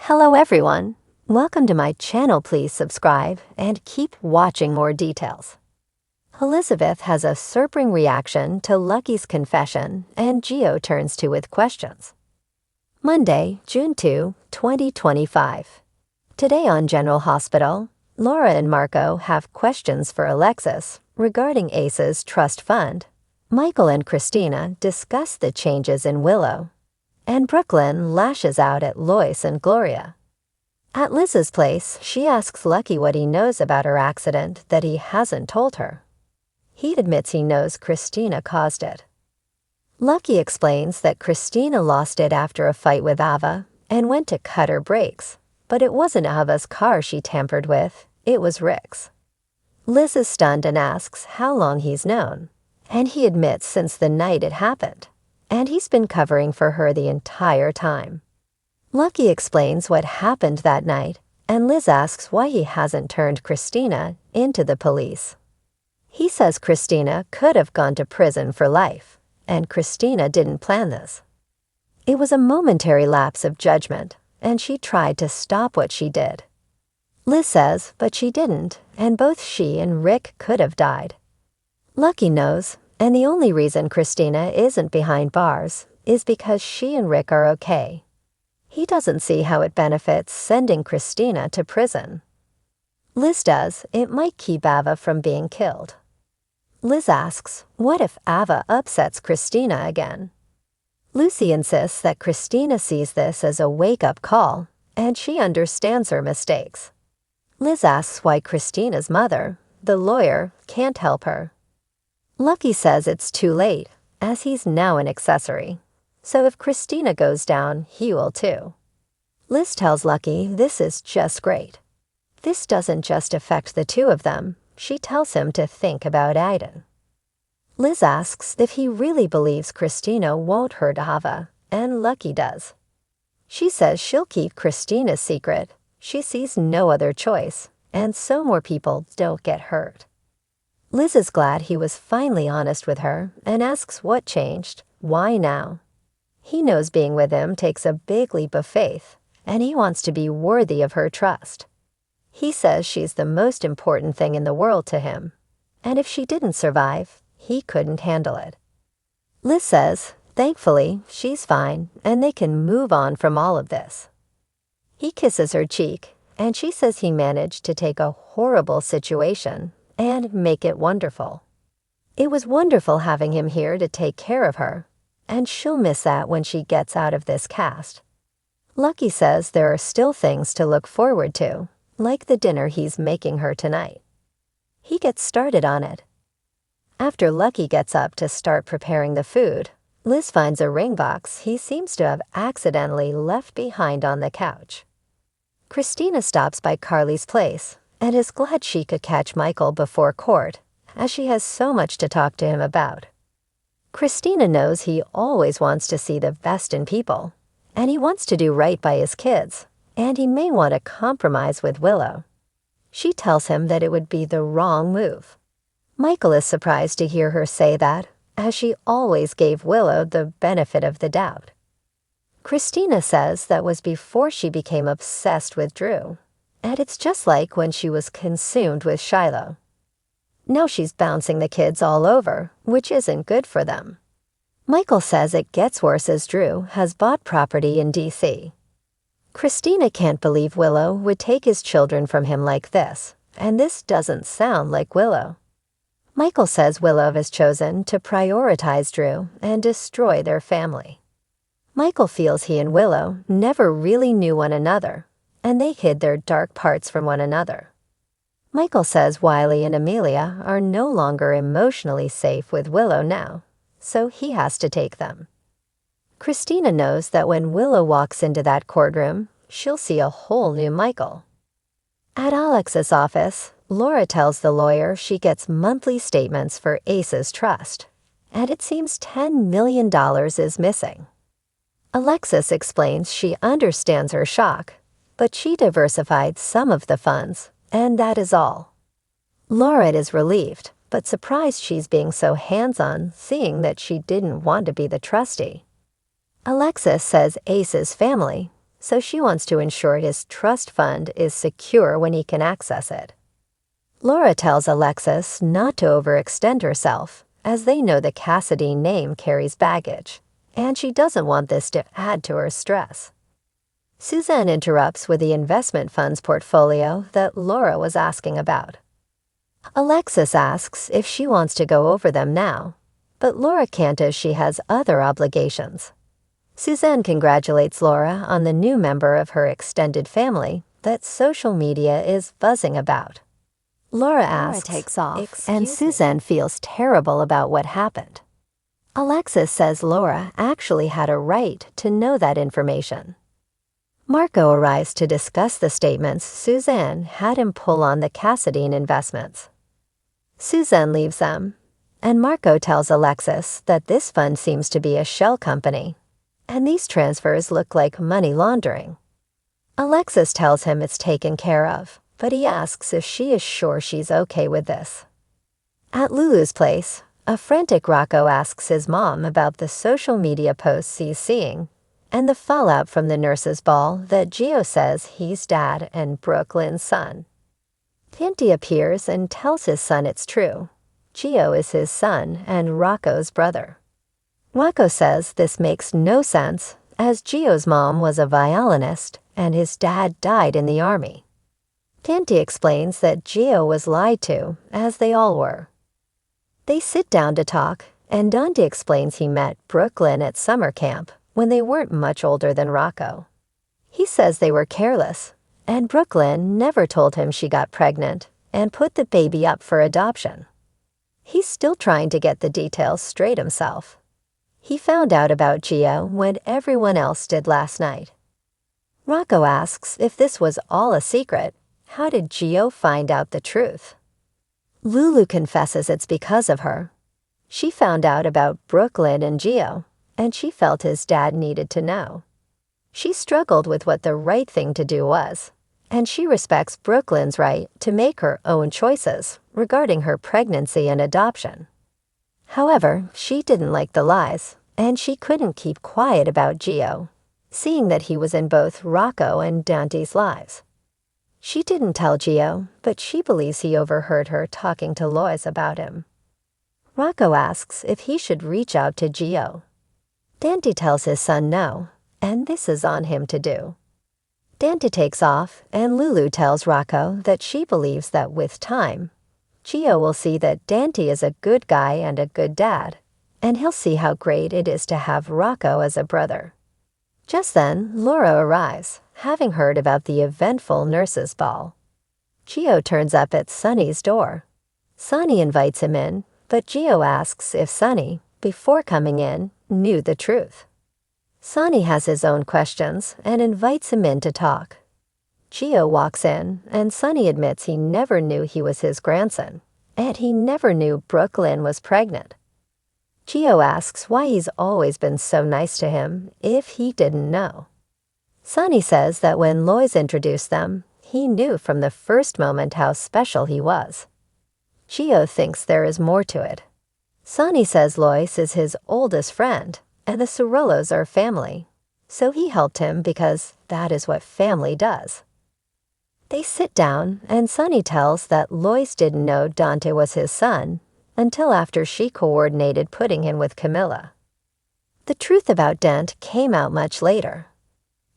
Hello everyone. Welcome to my channel. Please subscribe and keep watching more details. Elizabeth has a surprising reaction to Lucky's confession and Gio turns to with questions. Monday, June 2, 2025. Today on General Hospital, Laura and Marco have questions for Alexis regarding Ace's trust fund. Michael and Christina discuss the changes in Willow. And Brooklyn lashes out at Lois and Gloria. At Liz's place, she asks Lucky what he knows about her accident that he hasn't told her. He admits he knows Christina caused it. Lucky explains that Christina lost it after a fight with Ava and went to cut her brakes, but it wasn't Ava's car she tampered with, it was Rick's. Liz is stunned and asks how long he's known, and he admits since the night it happened. And he's been covering for her the entire time. Lucky explains what happened that night, and Liz asks why he hasn't turned Christina into the police. He says Christina could have gone to prison for life, and Christina didn't plan this. It was a momentary lapse of judgment, and she tried to stop what she did. Liz says, but she didn't, and both she and Rick could have died. Lucky knows. And the only reason Christina isn't behind bars is because she and Rick are okay. He doesn't see how it benefits sending Christina to prison. Liz does. It might keep Ava from being killed. Liz asks, what if Ava upsets Christina again? Lucy insists that Christina sees this as a wake-up call, and she understands her mistakes. Liz asks why Christina's mother, the lawyer, can't help her. Lucky says it's too late, as he's now an accessory. So if Christina goes down, he will too. Liz tells Lucky this is just great. This doesn't just affect the two of them. She tells him to think about Aiden. Liz asks if he really believes Christina won't hurt Ava, and Lucky does. She says she'll keep Christina's secret. She sees no other choice, and so more people don't get hurt. Liz is glad he was finally honest with her and asks what changed, why now. He knows being with him takes a big leap of faith, and he wants to be worthy of her trust. He says she's the most important thing in the world to him, and if she didn't survive, he couldn't handle it. Liz says, thankfully, she's fine, and they can move on from all of this. He kisses her cheek, and she says he managed to take a horrible situation and make it wonderful. It was wonderful having him here to take care of her, and she'll miss that when she gets out of this cast. Lucky says there are still things to look forward to, like the dinner he's making her tonight. He gets started on it. After Lucky gets up to start preparing the food, Liz finds a ring box he seems to have accidentally left behind on the couch. Christina stops by Carly's place and is glad she could catch Michael before court, as she has so much to talk to him about. Christina knows he always wants to see the best in people, and he wants to do right by his kids, and he may want to compromise with Willow. She tells him that it would be the wrong move. Michael is surprised to hear her say that, as she always gave Willow the benefit of the doubt. Christina says that was before she became obsessed with Drew. And it's just like when she was consumed with Sheila. Now she's bouncing the kids all over, which isn't good for them. Michael says it gets worse as Drew has bought property in D.C. Christina can't believe Willow would take his children from him like this, and this doesn't sound like Willow. Michael says Willow has chosen to prioritize Drew and destroy their family. Michael feels he and Willow never really knew one another, and they hid their dark parts from one another. Michael says Wiley and Amelia are no longer emotionally safe with Willow now, so he has to take them. Christina knows that when Willow walks into that courtroom, she'll see a whole new Michael. At Alex's office, Laura tells the lawyer she gets monthly statements for Ace's trust, and it seems $10 million is missing. Alexis explains she understands her shock, but she diversified some of the funds, and that is all. Laura is relieved, but surprised she's being so hands-on, seeing that she didn't want to be the trustee. Alexis says Ace's family, so she wants to ensure his trust fund is secure when he can access it. Laura tells Alexis not to overextend herself, as they know the Cassidy name carries baggage, and she doesn't want this to add to her stress. Suzanne interrupts with the investment funds portfolio that Laura was asking about. Alexis asks if she wants to go over them now, but Laura can't as she has other obligations. Suzanne congratulates Laura on the new member of her extended family that social media is buzzing about. Laura asks, takes off, and Suzanne feels terrible about what happened. Alexis says Laura actually had a right to know that information. Marco arrives to discuss the statements Suzanne had him pull on the Cassidy investments. Suzanne leaves them, and Marco tells Alexis that this fund seems to be a shell company, and these transfers look like money laundering. Alexis tells him it's taken care of, but he asks if she is sure she's okay with this. At Lulu's place, a frantic Rocco asks his mom about the social media posts he's seeing and the fallout from the nurses' ball that Gio says he's Dad and Brooklyn's son. Pinty appears and tells his son it's true. Gio is his son and Rocco's brother. Rocco says this makes no sense, as Gio's mom was a violinist and his dad died in the army. Pinty explains that Gio was lied to, as they all were. They sit down to talk, and Dante explains he met Brooklyn at summer camp when they weren't much older than Rocco. He says they were careless, and Brooklyn never told him she got pregnant and put the baby up for adoption. He's still trying to get the details straight himself. He found out about Gio when everyone else did last night. Rocco asks if this was all a secret. How did Gio find out the truth? Lulu confesses it's because of her. She found out about Brooklyn and Gio, and she felt his dad needed to know. She struggled with what the right thing to do was, and she respects Brooklyn's right to make her own choices regarding her pregnancy and adoption. However, she didn't like the lies, and she couldn't keep quiet about Gio, seeing that he was in both Rocco and Dante's lives. She didn't tell Gio, but she believes he overheard her talking to Lois about him. Rocco asks if he should reach out to Gio. Dante tells his son no, and this is on him to do. Dante takes off, and Lulu tells Rocco that she believes that with time, Gio will see that Dante is a good guy and a good dad, and he'll see how great it is to have Rocco as a brother. Just then, Laura arrives, having heard about the eventful nurses' ball. Gio turns up at Sonny's door. Sonny invites him in, but Gio asks if Sonny, before coming in, knew the truth. Sonny has his own questions and invites him in to talk. Gio walks in, and Sonny admits he never knew he was his grandson, and he never knew Brooklyn was pregnant. Gio asks why he's always been so nice to him if he didn't know. Sonny says that when Lois introduced them, he knew from the first moment how special he was. Gio thinks there is more to it. Sonny says Lois is his oldest friend, and the Cirillos are family, so he helped him because that is what family does. They sit down, and Sonny tells that Lois didn't know Dante was his son until after she coordinated putting him with Camilla. The truth about Dent came out much later.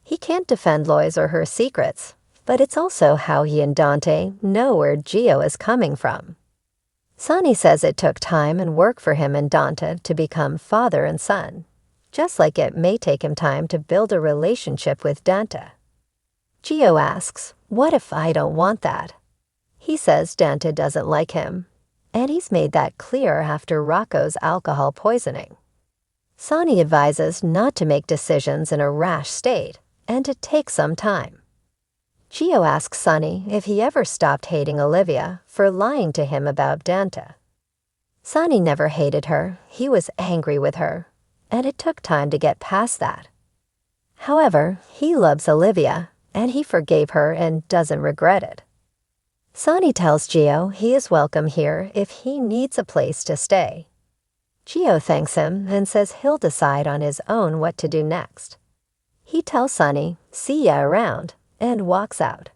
He can't defend Lois or her secrets, but it's also how he and Dante know where Gio is coming from. Sonny says it took time and work for him and Dante to become father and son, just like it may take him time to build a relationship with Dante. Gio asks, what if I don't want that? He says Dante doesn't like him, and he's made that clear after Rocco's alcohol poisoning. Sonny advises not to make decisions in a rash state and to take some time. Gio asks Sonny if he ever stopped hating Olivia for lying to him about Dante. Sonny never hated her, he was angry with her, and it took time to get past that. However, he loves Olivia, and he forgave her and doesn't regret it. Sonny tells Gio he is welcome here if he needs a place to stay. Gio thanks him and says he'll decide on his own what to do next. He tells Sunny, "See ya around," and walks out.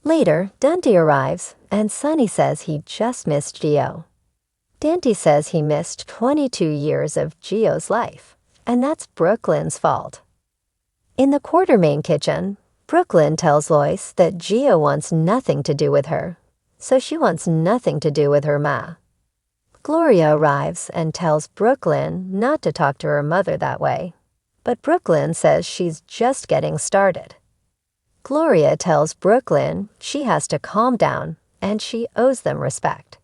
Later, Dundee arrives, and Sunny says he just missed Geo. Dundee says he missed 22 years of Geo's life, and that's Brooklyn's fault. In the Quartermain kitchen, Brooklyn tells Lois that Geo wants nothing to do with her, so she wants nothing to do with her ma. Gloria arrives and tells Brooklyn not to talk to her mother that way, but Brooklyn says she's just getting started. Gloria tells Brooklyn she has to calm down and she owes them respect.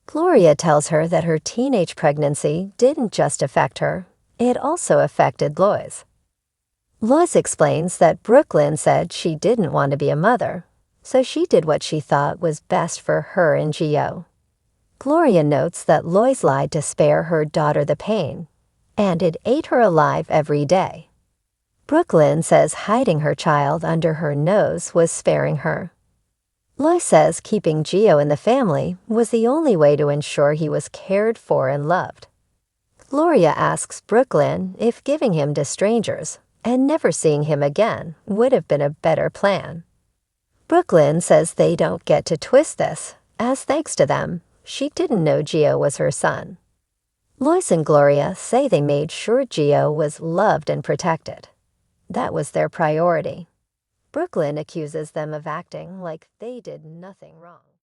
Gloria tells her that her teenage pregnancy didn't just affect her, it also affected Lois. Lois explains that Brooklyn said she didn't want to be a mother, so she did what she thought was best for her and Geo. Gloria notes that Lois lied to spare her daughter the pain, and it ate her alive every day. Brooklyn says hiding her child under her nose was sparing her. Lois says keeping Geo in the family was the only way to ensure he was cared for and loved. Gloria asks Brooklyn if giving him to strangers and never seeing him again would have been a better plan. Brooklyn says they don't get to twist this, as thanks to them, she didn't know Geo was her son. Lois and Gloria say they made sure Geo was loved and protected. That was their priority. Brooklyn accuses them of acting like they did nothing wrong.